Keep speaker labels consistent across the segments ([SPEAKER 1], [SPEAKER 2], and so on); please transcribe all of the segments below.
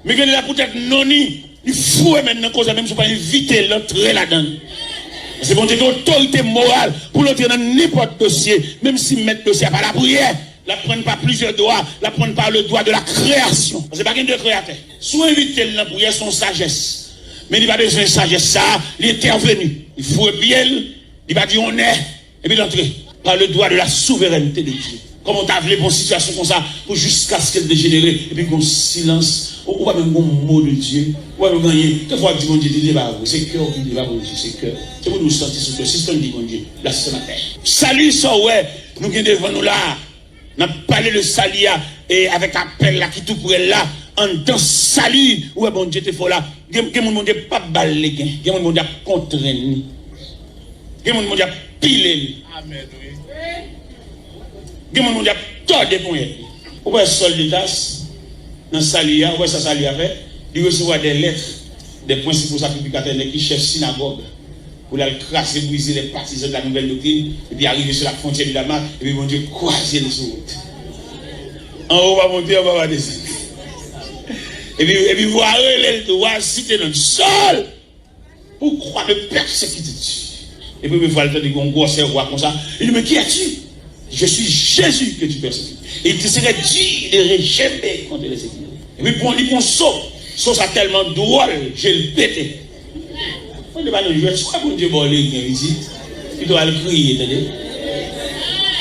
[SPEAKER 1] Mais que là peut-être non, il faut maintenant cause même si pas inviter l'entrer là-dedans. C'est bon Dieu autorité morale pour l'entrer dans n'importe dossier, même si mettre dossier pas la prière. La prendre pas plusieurs droits, la prendre par le droit de la création. C'est pas qu'un de créateur. Soit inviter la prière son sagesse. Mais il n'a pas besoin de sagesse ça, il est intervenu. Il faut bien, il va dire on est, et puis l'entrer par le droit de la souveraineté de Dieu. Comment on t'a appelé pour une situation comme ça, pour jusqu'à ce qu'elle dégénère, et puis qu'on silence, ou pas même un mot de Dieu, ou pas même gagner. Quelquefois, dit mon Dieu, dit pas vous, c'est cœur qui dit pas mon Dieu, c'est cœur. C'est pour nous sortir sur cœur, si c'est dit mon Dieu, là c'est ma terre. Salut, ça ouais, nous qui devant nous là. N'a parlé de salut et avec appel là qui tout pour elle là en dans salut ouais bon Dieu te faut là gen mon Dieu pas balle gen mon Dieu contraindre gen mon Dieu piler amen oui gen mon Dieu tordre pour elle ou pas soldat dans salut ouais ça salut avec il recevoir des lettres des principaux sacrificateurs qui chef synagogue pour la crasser, briser les partisans de la nouvelle doctrine, et puis arriver sur la frontière de Damas, et puis mon Dieu croiser les routes. En haut, on va monter, on va descendre. Et puis voir les doigts citer dans le sol, pour croire de persécuter Dieu. Et puis, il faut le temps de gros roi comme ça. Il dit, mais qui es-tu? Je suis Jésus que tu persécutes. Et il te serait dit de régimer contre les sécurités. Et puis, il prend saut. Saut, ça tellement drôle, j'ai le pété. On ne va pas nous jouer, soit pour Dieu bon les visite, il doit le crier, attendez.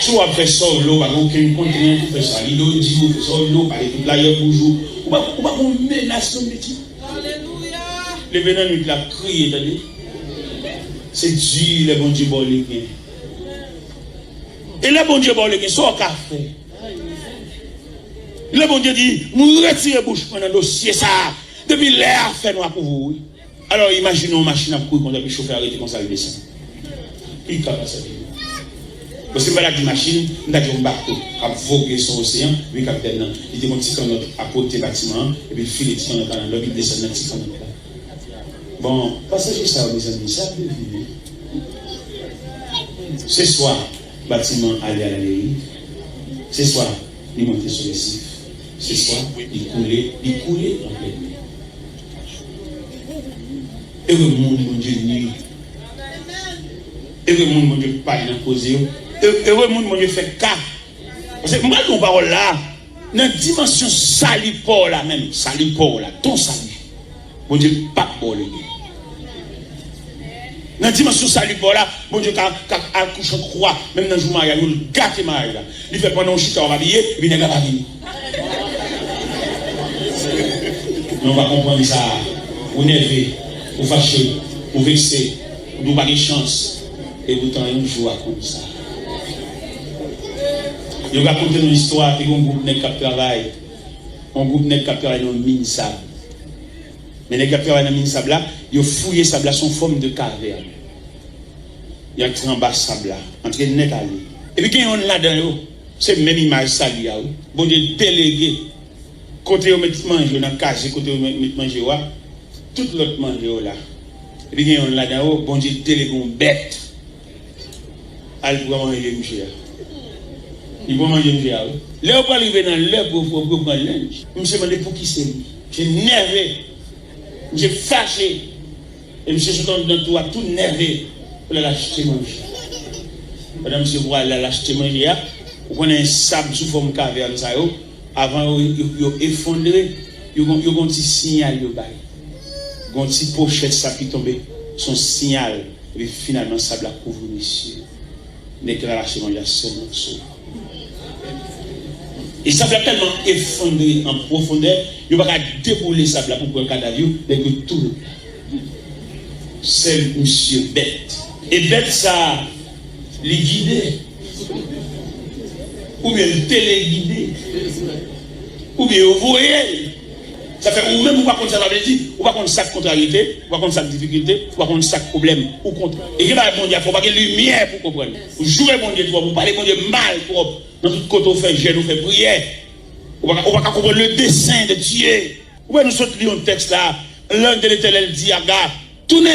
[SPEAKER 1] Soit après ça, l'eau, par contre, aucun continent pour faire ça. Il doit dire, ça, l'eau, par exemple, là, il y a bonjour. On va qu'on menace son métier. Alléluia. Les venants nous l'a crié, attendez. C'est Dieu, le bon Dieu bon les gains. Et le bon Dieu bon les gains, ça, on a fait. Le bon Dieu dit, nous retirons bouche dans le dossier, ça. Depuis l'air, fait noir pour vous. Alors imaginons une machine à courir quand le chauffeur arrêté comme ça, il descend. Il est capable de ça. Parce que c'est pas la machine, on a dit un bateau qui a vogué sur l'océan, le capitaine, il était un petit canot à côté du bâtiment, et puis il file petit canot dans l'eau, il descend dans le petit canot là. Bon, passager ça, mes amis, ça peut vivre. Ce soir, le bâtiment allait à la mairie. Ce soir, il montait sur les cifres. Ce soir, il coulait en pleine nuit. Et le monde, mon Dieu, nuit. Et le monde, mon Dieu, pas dans causer. Et le monde, mon Dieu, fait cas. Parce que moi, ton parole là, dans la dimension salipore là même, salipore là, ton salut. Mon Dieu, pas pour les. Dans la dimension salipore là, mon Dieu, quand accouche en croix, même dans le jour mariage, il gâte mariage là. Il fait pendant un chita, on va habiller, et puis il n'est pas venu. On va comprendre ça. Vous nervez. Vous fâchez, vous vexez, vous n'avez pas de chance, et vous t'en un jour comme ça. Je vais raconter une histoire de un groupe qui travaille. Un groupe qui travaille dans une mine sable. Mais les qui travaillent dans une mine sable là, ils ont fouillé sable là, son forme de caverne. Il y a un en bas sable là, entre net à lui. Et puis quand on est là-dedans, c'est même image salie. Bon Dieu délégué. Côté où on met manger dans la case, côté où on met manger, tout l'autre manger là. Et puis on là dedans, bon Dieu délégué une bête. Elle pour manger le monsieur. Il va manger le monsieur. Là on va arriver dans l'heure pour prendre lunch. Je me suis demandé pour qui c'est lui. J'ai nervé. J'ai fâché. Et monsieur se tourne dans tout nervé pour l'acheter manger. Madame monsieur voit l'acheter manger. Vous prenez un sable sous forme caverne ça avant de effondrer, il y a un petit signal de bail. Il y a un petit pochette ça qui tombe, son signal, et finalement ça la couvre monsieur. Déclaration il y a ce morceau. Et ça va tellement effondrer en profondeur, il ne va pas débouler ça pour prendre le cadavre, dès que tout. C'est monsieur bête. Et bête ça, les guider. Ou bien le téléguidé. Ou bien vous voyez. Ça fait ou même ou pas contre ça va dire, ou pas contre ça contrariété, ou pas contre ça difficulté, ou pas contre ça problème, ou contre. Et qu'il va bon Dieu, il faut pas qu'il y ait lumière pour comprendre. Vous jouez bon Dieu, vous parlez bon Dieu mal pour dans tout côté on fait jeûne, on fait prière. On va comprendre le dessein de Dieu. Ou bien nous sommes lire un texte là, l'un de l'Éternel dit à gars, tournez,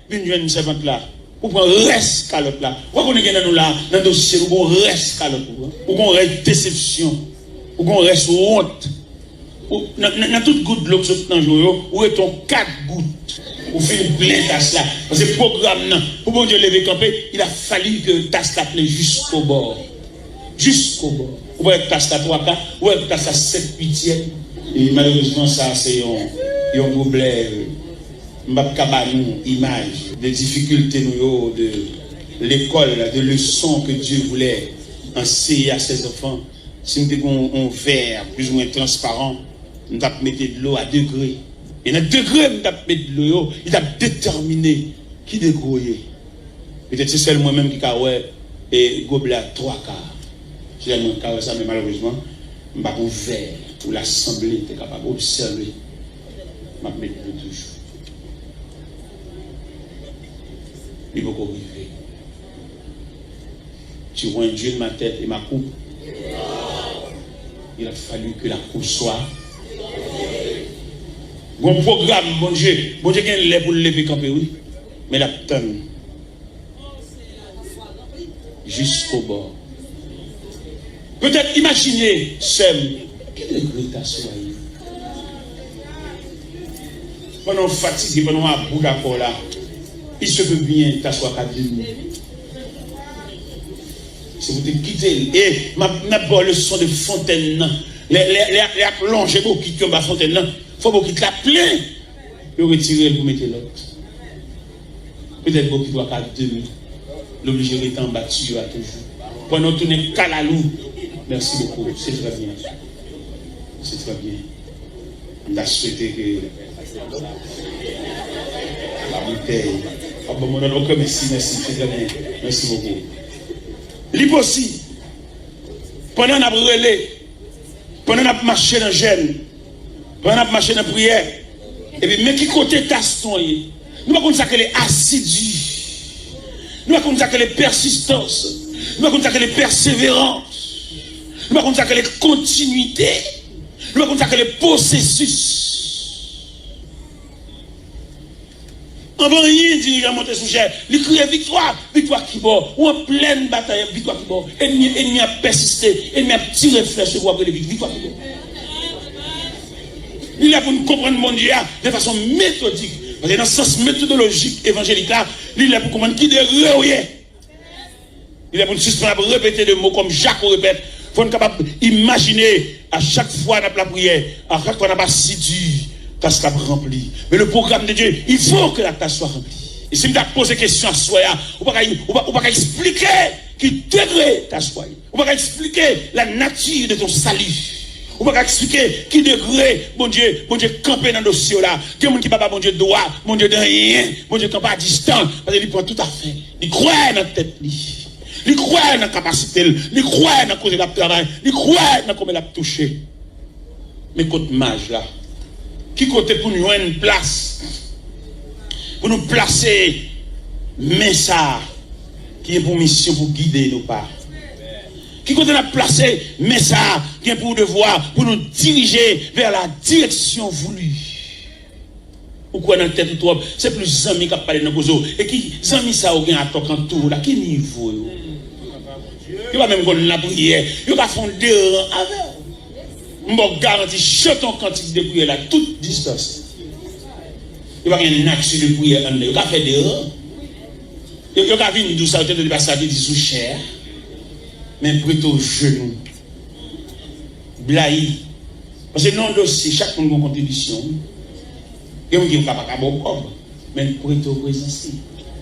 [SPEAKER 1] une jeune servante là. Ou qu'on reste calotte là. Ou qu'on est dans là, dans le dossier, ou qu'on reste calotte. Ou qu'on reste déception. Ou qu'on reste honte. dans toute goutte de l'eau que dans jour, où est ton 4 gouttes pour faire plein tasse là. Parce que le programme, pour bon Dieu lever camper, il a fallu que tasse la plein jusqu'au bord. Jusqu'au bord. Ou être tasse la 3 quarts, ou être tasse la 7 huitièmes. Et malheureusement, ça, c'est un problème. Une image des difficultés de l'école, de leçons que Dieu voulait enseigner à ses enfants. Si nous avons un verre plus ou moins transparent, nous avons mis de l'eau à degré. Et dans degré, nous avons mis de l'eau, il a déterminé qui dégrouille. Peut-être c'est seul moi-même qui a et gobelet à 3 quarts. J'ai un ça, mais malheureusement, nous avons un verre où l'assemblée était capable d'observer. Je vais mettre de l'eau toujours. Il faut arriver. Tu vois un Dieu de ma tête et ma coupe. Il a fallu que la coupe soit. Bon programme, bon Dieu. Bon Dieu, il est pour le lever camper, oui. Mais la tonne. Jusqu'au bord. Peut-être imaginez, Sem, quel degré t'assois. Pendant fatigué, pendant un bout d'accord là. Il se peut bien t'asseoir à 2 minutes. Si vous te quittez, et ma leçon de fontaine, les plongées pour quitter ma fontaine, il faut vous quitter la plein, et retirer pour mettre l'autre. Peut-être vous quittez à 2 minutes. L'obligé d'être en bas dessus à toujours. Pendant tout n'est qu'à la loupe. Merci beaucoup, c'est très bien. C'est très bien. On a souhaité que la bouteille. Ah bon, merci, c'est très bien. Merci beaucoup. Libre aussi, pendant qu'on a brûlé, pendant qu'on a marché dans le gène, pendant qu'on a marché dans la prière, et puis, mais qui côté taston, nous avons ça que les assidus, nous avons ça que les persistances, nous avons ça que les persévérances, nous avons ça que les continuités, nous avons ça que les processus. On va rien dire à monter sous chair. Il crie victoire, victoire qui bord. Ou en pleine bataille, victoire qui bord. Ennemi a persisté, ennemi a tiré flèche pour avoir victoire qui bord. Il est pour nous comprendre mon Dieu de façon méthodique. Parce que dans le sens méthodologique évangélique là, il est pour comprendre qui de réouillé. Il est pour nous suspendre, répéter des mots comme Jacques répète. Il faut être capable d'imaginer à chaque fois dans la prière, à chaque fois dans la assidu. Tasse soit remplie. Mais le programme de Dieu, il faut que la tasse soit remplie. Et si je me pose question à soi, on ne va pas expliquer qui degré ta soi. On ne va pas expliquer la nature de ton salut. On ne va pas expliquer qui degré, mon Dieu, camper dans le dossier là. Qui est qui papa, mon Dieu, droit, mon Dieu, de rien, mon Dieu, camper à distance. Parce qu'il prend tout à fait. Il croit dans la tête. Il croit dans la capacité. Il croit dans la cause de la travail. Il croit dans comment il a touché. Mais côté mage là. Qui côté pour nous une place, pour nous placer, mais ça, qui est pour mission pour guider nos pas. Qui côté nous placer, mais ça, qui est pour devoir, pour nous diriger vers la direction voulue. Pourquoi dans la tête de c'est plus amis qui parlent dans nos et qui amis ça ou bien à toquer en tour là, quel niveau? Il va même qu'on la prière, il va fonder avec. Je garantis, jeton quantité de prière à toute distance. Il n'y a pas une action de prière en il va faire des rangs. Il va venir d'où ça, il va s'habiller sous chair, mais plutôt genou. Blaï. Parce que non, dossier, chaque monde a une contribution. Et on dit qu'il n'y a pas de bon mais plutôt présence.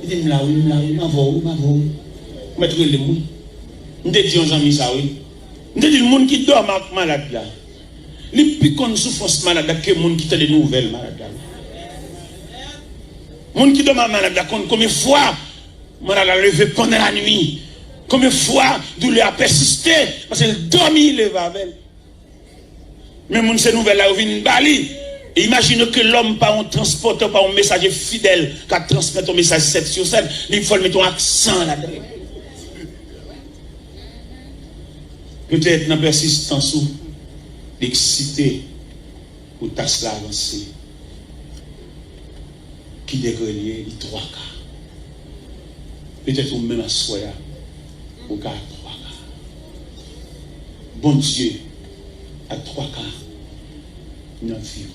[SPEAKER 1] Il dit, là, oui, ma voix. Je vais le mot. Je dis aux amis ça, oui. Je dis, le monde qui dort malade là. Les plus qu'on souffrance malade que le monde qui a des nouvelles malades. Le monde qui dort malade, combien de fois malade a levé pendant la nuit, combien de fois douleur a persisté, parce qu'elle dormit, il lève avec elle. Mais mon ces nouvelles là, vient bali. Et imagine que l'homme pas un transporteur, pas un messager fidèle, qui transmet un message 7 sur 7, il faut mettre un accent là-dedans. Peut-être dans la persistance ou l'excité ou tasse l'avancée qui dégrelier les 3 quarts. Peut-être ou même à soi ou qu'à 3 quarts. Bon Dieu, à 3 quarts, dans la vie.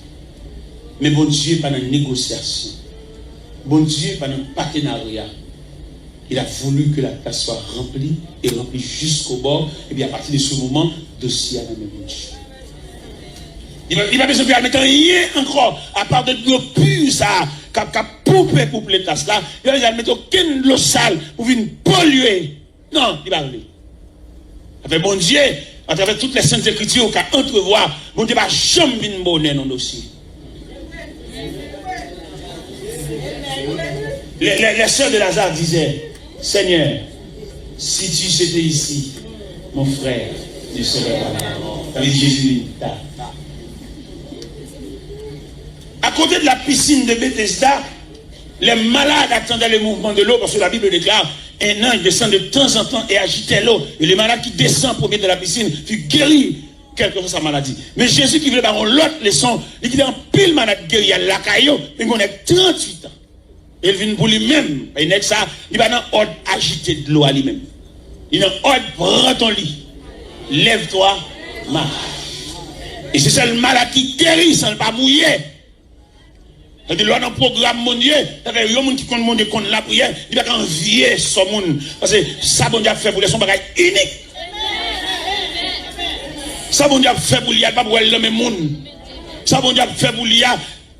[SPEAKER 1] Mais bon Dieu, pas dans une négociation. Bon Dieu, pas dans un partenariat. Il a voulu que la tasse soit remplie et remplie jusqu'au bord. Et bien à partir de ce moment, dossier à la même Dieu. Il va besoin de mettre rien encore, à part de l'eau pure, ça, qui a poupé pour les tasses là. Il va mettre aucune eau sale pour venir polluer. Non, il va aller. Avec bon Dieu, à travers toutes les saintes écritures, qu'à entrevoir, bon Dieu va jamais venir bonner dans le dossier. Les sœurs de Lazare disaient, Seigneur, si tu étais ici, mon frère, ne serait pas là. Avec Jésus, à côté de la piscine de Bethesda, les malades attendaient le mouvement de l'eau parce que la Bible déclare un ange descend de temps en temps et agitait l'eau. Et les malades qui descendent pour mettre de la piscine furent guéris, quelle que soit sa maladie. Mais Jésus qui voulait avoir l'autre leçon, il dit en pile malade guéri à la caillou, il a 38 ans. Il vient pour lui-même. Il n'est que ça, il va dans l'ordre agiter de l'eau à lui-même. Il est dans l'ordre, prends ton lit. Lève-toi, marche. Et c'est ça le malade qui guérit sans ne pas mouiller. C'est-à-dire, là, dans le programme mondial, il y a des gens qui comptent la prière, il va envier ce monde. Parce que ça, bon Dieu a fait pour les son bagage unique. Ça, bon Dieu a fait pour lui, il n'y a pas pour le même monde. Ça, bon Dieu a fait pour lui,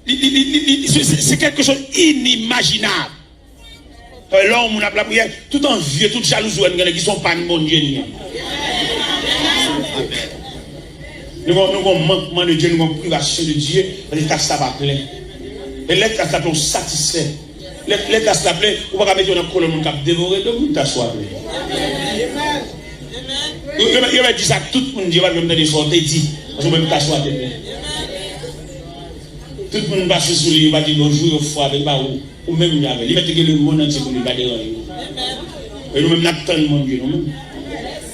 [SPEAKER 1] c'est quelque chose d'inimaginable. Là, on a la prière, tout envieux, tout jaloux, qui ne sont pas de mon Dieu. Nous avons un manquement de Dieu, nous avons une privation de Dieu, parce que ça va plein. Et les tasses sont satisfaits. Les tasses s'appellent, on va mettre dans le colonne, on va dévorer, donc on t'assoit. Il va dire ça, tout le monde dit, va même dans des sortes, il dit, parce qu'on va t'asseoir. Tout le monde va se soulever, il va dire bonjour, au foie, avec Barou, ou même il y avait. Il va dire que le monde entier pour lui, il va déranger. Et nous-mêmes, nous attendons le monde, nous-mêmes.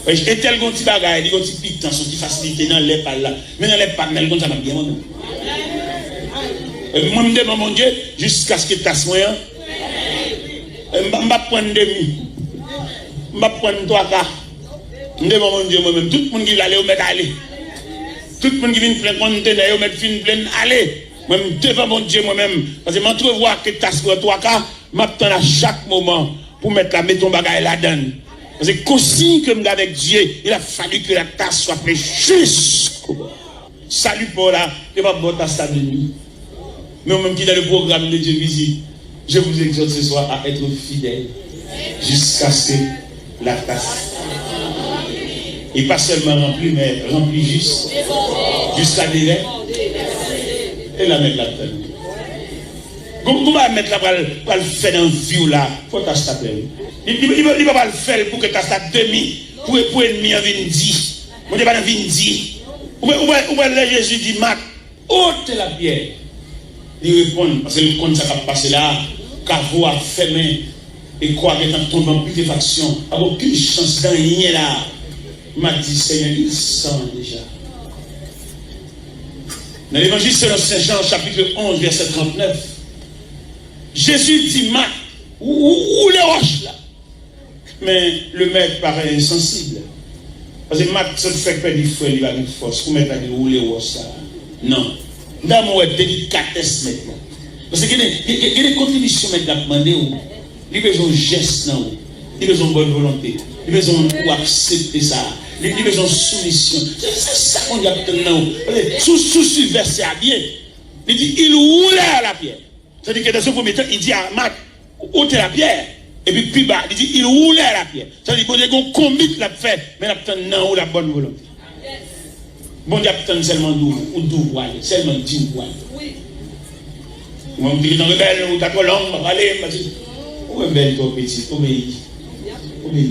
[SPEAKER 1] Et tel qu'on dit bagaille, il y a un petit piquant, une petite facilité dans les pas là. Mais dans les pas, mais comme ça va bien. Et puis moi, je me demande, mon Dieu, jusqu'à ce que tu as moyen. Je ne vais pas prendre demi. Je ne vais pas prendre trois quarts. Je me demande, mon Dieu, moi-même, tout le monde qui va aller, on va aller. Tout le monde qui vient plein conteneur, on va plein aller. Moi-même, devant mon Dieu, moi-même, parce que je m'entrevois que tu as trois quarts, je m'attends à chaque moment pour mettre ton bagage là-dedans. Parce que qu'aussi que avec Dieu, il a fallu que la tasse soit faite jusqu'au bord. Salut pour là, je ne vais pas boire tasse de nuit. Mais même qui dans le programme de Dieu visite, je vous exhorte ce soir à être fidèle jusqu'à ce que la tasse. Et pas seulement remplie, mais remplie jusqu'à délai. Et la mettre là-dedans. Comment va mettre là pour le faire dans le vie là? Il faut tasse ta plaie. Il ne va pas le faire pour que tu aies demi, pour ennemi en vindi. Mon Dieu, pas en vindi. Ou bien Jésus dit, Marc, ôte la pierre. Il répond, parce que le compte ça va passer là, car vous a fermé, et quoi que dans ton putréfaction, il n'y a aucune chance d'en rien là. Il m'a dit, Seigneur, il sent déjà. Dans l'évangile selon Saint Jean, chapitre 11, verset 39, Jésus dit, Marc, où les roches là? Mais le maître paraît insensible. Parce que Marc, ça fait perdre du feu, il va avec force. Pour mettre à dire où les roches là? Non. Dans mon délicatesse maintenant. Parce qu'il y a des contributions maintenant à demander. Il y a besoin de gestes, il y a besoin de bonne volonté. Il y a besoin de accepter ça. Il y a besoin de soumission. C'est ça qu'on dit maintenant. Sous verset à bien. Il dit, il roulait à la pierre. C'est-à-dire que dans ce premier temps, il dit à Marc, ôtez la pierre. Et puis plus bas, il dit, il roulait à la pierre. C'est-à-dire qu'on commit la fait, mais il a non la bonne volonté. Bon Dieu attend seulement d'où voile, seulement 10 voiles. Oui. On me dit dans le bel ou ta colombe, on va aller, on va dire, où est belle toi petit, obéis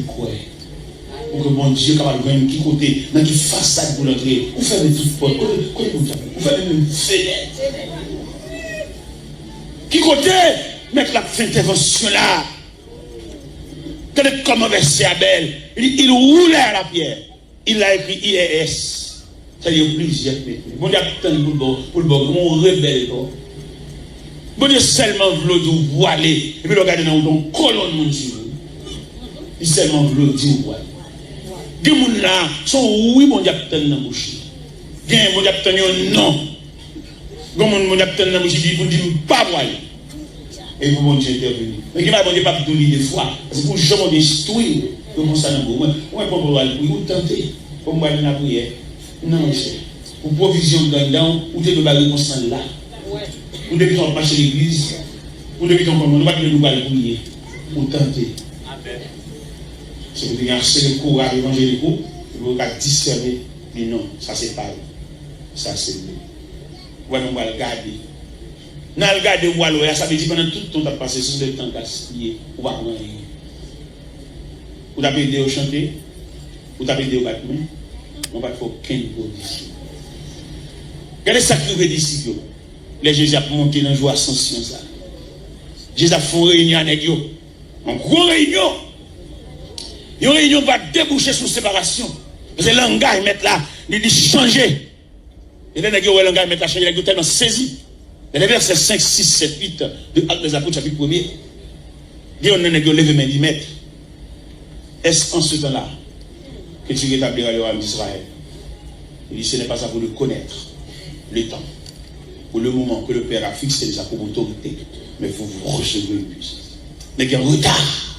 [SPEAKER 1] quoi? Pour que mon Dieu capable de qui côté, dans qui façade pour l'entrée, où faire de toutes portes, où faire même fenêtre. Qui côté, mettre la intervention là. Comme un verset Abel, il roulait à la pierre. Il a écrit IES. C'est-à-dire plusieurs métiers. Bon Dieu attend pour le bon, mon rebelle. Bon Dieu seulement voulu voiler. Et puis le regarder dans ton colonne, mon Dieu. Il seulement voulu dire voiler. Des gens là sont oui, mon Dieu attend dans la bouche. Bien, mon Dieu attend non. Comme on a peut-être dans dit pour dire pas voyer. Et vous bon Dieu intervenir. Mais qui m'a bon Dieu pas pour des fois. C'est pour jamais destruire comme ça dans moi. Moi pas pour aller pour tenter comme moi dans la prière. Non monsieur. Pour provision dedans ou te de bailler constant là. Ou depuis on marche l'église. Ou depuis on nous pas nous aller prier. Pour tenter. Amen. C'est pour dire c'est le courage évangélique pour discerner. Mais non, ça c'est pas. Ça c'est lui. Ouais, on va le garder. Dans le garder, ça veut dire pendant tout le temps, tu as passé sur le temps gaspillé. On va rien. Vous avez aidé au chanter, vous avez aidé au battement, on va faire aucune position. Regardez ça qui veut disciples. Les Jésus a monté dans la joie ascension. Jésus a fait une réunion avec eux. Une grosse réunion. Une réunion va déboucher sur séparation. Parce que le langage, mettre là, il dit changer. Et là, le langage, mettre là, changer, il est tellement saisi. Dans les versets 5, 6, 7, 8 de Actes des Apôtres, chapitre 1er, Dieu n'a pas levé main d'Imètre. Est-ce en ce temps-là que tu rétabliras le royaume d'Israël? Il dit, ce n'est pas ça pour le connaître, le temps, pour le moment que le Père a fixé déjà pour autorité, mais il faut vous recevoir une puissance. Mais il y a un retard.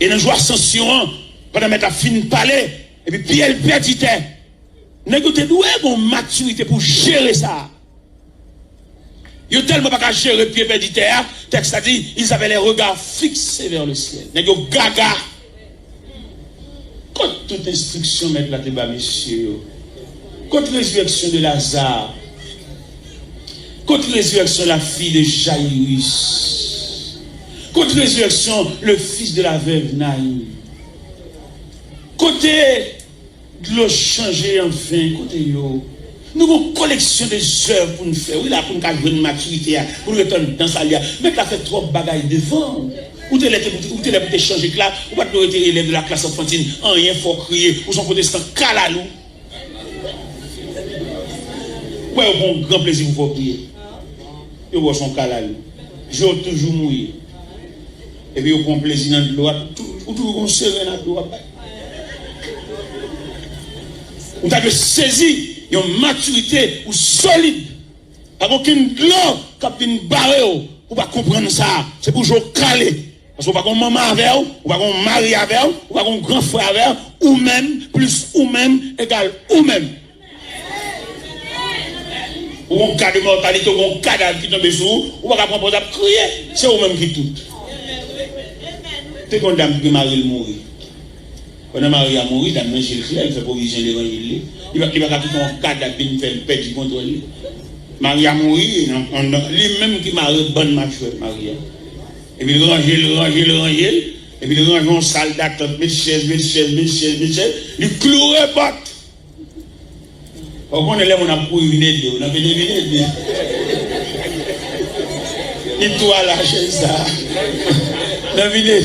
[SPEAKER 1] Et dans la joie ascension, pendant mettre la fin parler, et puis Pierre le perditaire, nous avons une maturité pour gérer ça. Ils n'ont tellement pas gérer Pierre perditaire, texte a dit, ils avaient les regards fixés vers le ciel. Ils ont gaga. Contre toute instruction, mettre la débat, messieurs. Contre la résurrection de Lazare. Contre la résurrection de la fille de Jaïrus. Contre la résurrection, le fils de la veuve Naïm. Côté de l'eau changer enfin, côté yo. Nous avons une collection de œuvres pour nous faire. Oui, là, pour nous avoir une maturité, pour nous retourner dans sa lia. Mais tu as fait trop de bagailles devant. Ou tu es changer de classe, ou pas tu es élève de la classe enfantine, rien, il faut crier, ou son protestant calalou. Ouais, au bon grand plaisir, vous faut prier. Et vous son calalou. J'ai toujours mouillé. Et puis, au bon plaisir dans l'eau, ou toujours serré dans l'eau. Ou tu as saisi une maturité ou solide. Pas aucune gloire qui vient barrer ou pas comprendre ça. C'est pour jouer calé. Parce qu'on va qu'on maman avec vous, ou pas qu'on mari avec vous, ou pas qu'on grand frère avec vous, ou même, plus ou même, égale ou même. Ou un cas de mortalité, ou un cadavre qui tombe sur vous, ou pas qu'on pose à crier. C'est vous-même qui tout. C'est qu'on dame qui marie le mourir. Quand on marie à mourir, dame Gilles il fait provision de ranger. Il va tout un cadavre qui fait perdre du contrôle. Marie a mouru, lui-même qui m'a bonne mature, Marie. Et puis il range, et puis il range en salle d'attente, mets chaise, il cloue les bottes. Quand on est là, on a pour une idée, on a fait une idée. Il doit lâcher ça. On a vidé.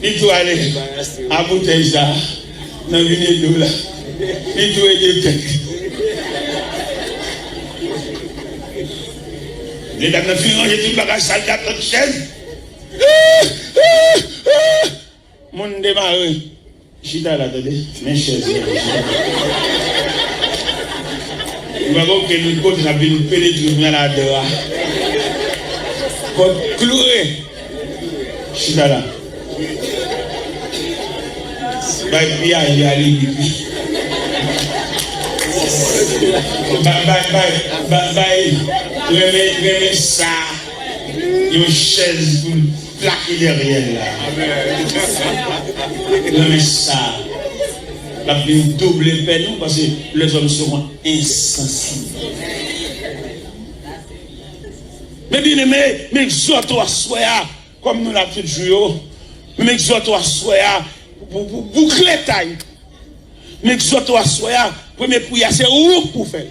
[SPEAKER 1] Il doit aller à bouteille ça. On a vidé d'eau là. Il doit aider quelqu'un. Les dames de ranger tout le bagage sale d'attente chaise. Mon démarre. Chita là, attendez. Mes chaises. Il va voir que nous côté ça vient pénétrer dans la dehors. Côte cloué. Chita là. Bye bye allez bye remets ça une chaise pour plaquer derrière là remets ça la une double peine parce que les hommes seront insensibles mais bien aimé mais exhorte à soya comme nous l'avons fait jouer mais exhorte à soya pour boucler taille mais exhorte à soya premier prière c'est où pour faire.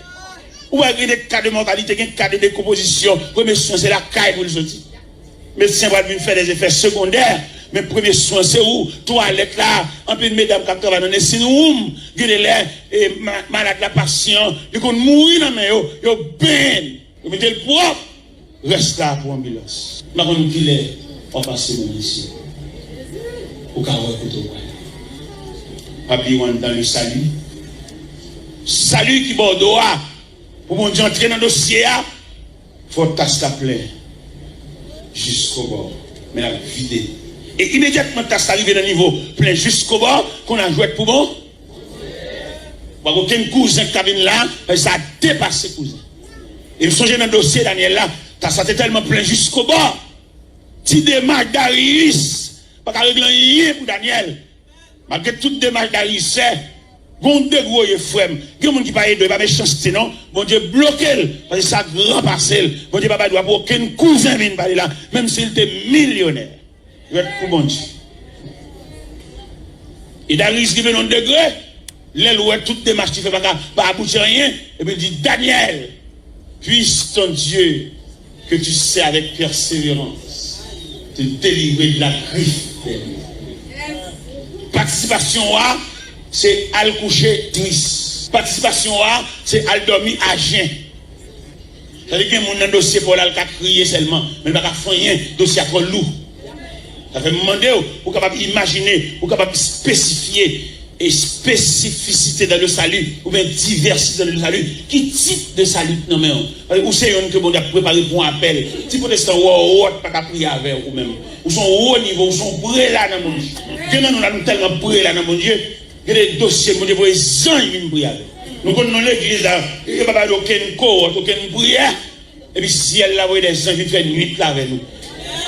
[SPEAKER 1] Ou il y a des cas de mortalité, des cas de décomposition. Premier soin, c'est la caille pour le sortir. Médecin va venir faire des effets secondaires. Mais premier soin, c'est où? Toilette là, un peu de mesdames qui travaillent dans les sinuums, qui les malades, la patient, qui ont mouru dans les mains, ils ont ben, ils mettez le propre. Reste là pour l'ambulance. Je vais vous dire, on passe mon ici. Au cas où écoutez. Papi, on dans le salut. salut qui bordeaux, pour mon Dieu entrer dans le dossier, il faut tasser la plein jusqu'au bord. Mais la vider. Et immédiatement, tasse arrivé dans le niveau plein jusqu'au bord, qu'on a joué pour bon. Pas aucun cousin qui vient là, ça a dépassé cousin. Et me songe dans le dossier Daniel là, ça était tellement plein jusqu'au bord. Si démarche d'Arius, pas qu'à régler rien pour Daniel. Malgré toute démarche d'Arius, c'est, bon de gros frère, il y a des gens qui parlent de pas méchanceté, non? Bon Dieu bloqué, parce que ça grand parcelle. Bon Dieu pas doit pour aucun cousin vienne parler là, même s'il était millionnaire. Il va être pour bon Dieu. Et Darius qui vient dans le degré, l'aile où toute démarche qui fait pas aboutir rien, et puis il dit, Daniel, puisse ton Dieu, que tu sais avec persévérance, te délivrer de la griffe. Participation A, c'est al coucher triste. Participation A, c'est al dormir à jeun. C'est-à-dire qu'il y a un dossier pour l'al crier seulement, mais il n'y a pas rien, dossier à trop lourd. Ça fait demander, pour capable imaginer, pour capable spécifier et spécificité dans le salut, ou bien diversité dans le salut. Qui type de salut non mais ou c'est un que bon a préparé pour un appel. Si protestant ou pas qu'à prier avec ou même. Ou sont au haut niveau, ou sont brûlés là dans mon Dieu. Que nous avons tellement brûlés là dans mon Dieu, que des dossiers mon Dieu pour les gens ils viennent prier avec. Nous connaissons l'église là, il n'y a pas aucune cohorte, aucune prière. Et puis si elle a des gens qui font nuit là avec nous.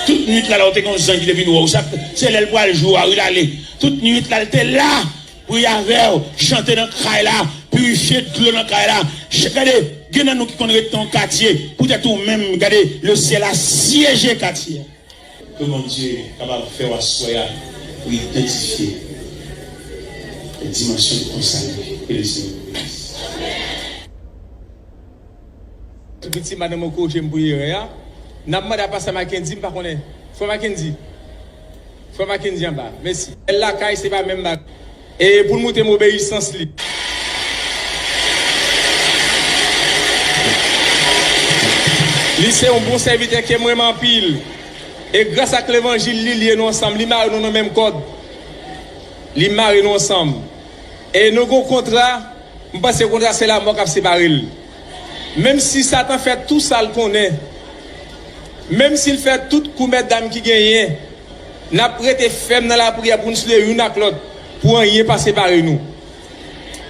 [SPEAKER 1] Toute nuit là, on était comme des gens qui deviennent nous. C'est elle pour le jour, il allait. Toute nuit là, elle était là. Pour y avoir, chanter dans le crail là, purifier de l'eau dans le crail là. Regardez, il y a nous qui connaissent ton quartier, peut-être ou même, regardez, le ciel a siégé quartier. Que mon Dieu est capable de faire assoyer pour identifier les dimensions de ton salut et le Seigneur.
[SPEAKER 2] Petit madame Oko, j'aime bouillir, n'a pas passé à Mackenzie, par contre, faut Mackenzie. Faut Mackenzie en bas. Merci. Elle la caille, c'est pas même bac. Et pour monter mon obéissance, c'est un bon serviteur qui est vraiment pile. Et grâce à l'évangile, il est ensemble, il marre dans le même code. Il marre nous ensemble. Et nous avons un contrat, je pense que le contrat c'est la mort qui a séparé. Même si Satan fait tout ça, le connaît. Même s'il fait tout coup mesdames qui gagnent, n'a prêté ferme dans la prière pour nous soulever une à l'autre. Pour rien passer par nous.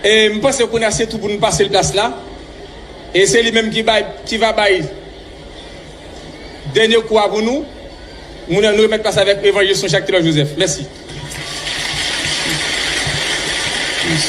[SPEAKER 2] Et je pense qu'on a assez tout pour nous passer le place là. Et c'est lui-même qui va bailler. Dernier coup pour nous. Nous allons remettre place avec l'évangile Jacques Taylor Joseph. Merci. Merci.